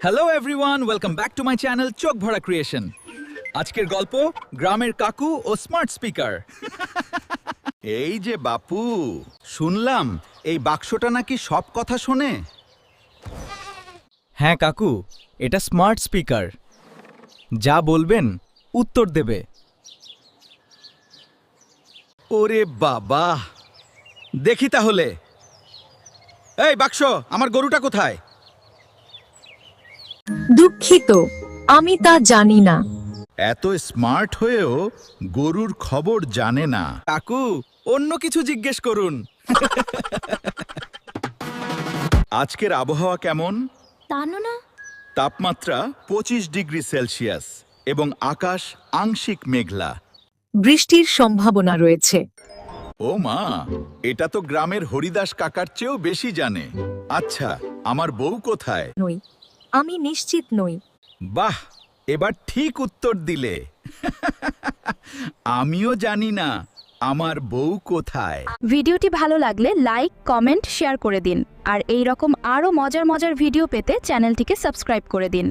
Hello everyone, welcome back to my channel চোখ ভরা creation. আজকের গল্প গ্রামের কাকু ও স্মার্ট স্পিকার। এই যে বাপু, শুনলাম এই বাক্সটা নাকি সব কথা শোনে। হ্যাঁ কাকু, এটা স্মার্ট স্পিকার। যা বলবেন উত্তর দেবে। ওরে বাবা, দেখি তাহলে। এই বাক্স, আমার গরুটা কোথায়? দুঃখিত, আমি তা জানি না। এত স্মার্ট হয়েও গরুর খবর জানে না। কাকু, অন্য কিছু জিজ্ঞেস করুন। আজকের আবহাওয়া কেমন? তা না, তাপমাত্রা 25 ডিগ্রি সেলসিয়াস এবং আকাশ আংশিক মেঘলা। বৃষ্টির সম্ভাবনা রয়েছে। ও মা, এটা তো গ্রামের হরিদাস কাকার চেয়েও বেশি জানে। আচ্ছা, আমার বউ কোথায়? নই, আমি নিশ্চিত নই। বাহ, এবার ঠিক উত্তর দিলে। আমিও জানি না আমার বউ কোথায়। ভিডিওটি ভালো লাগলে লাইক, কমেন্ট, শেয়ার করে দিন। আর এই রকম আরও মজার মজার ভিডিও পেতে চ্যানেলটিকে সাবস্ক্রাইব করে দিন।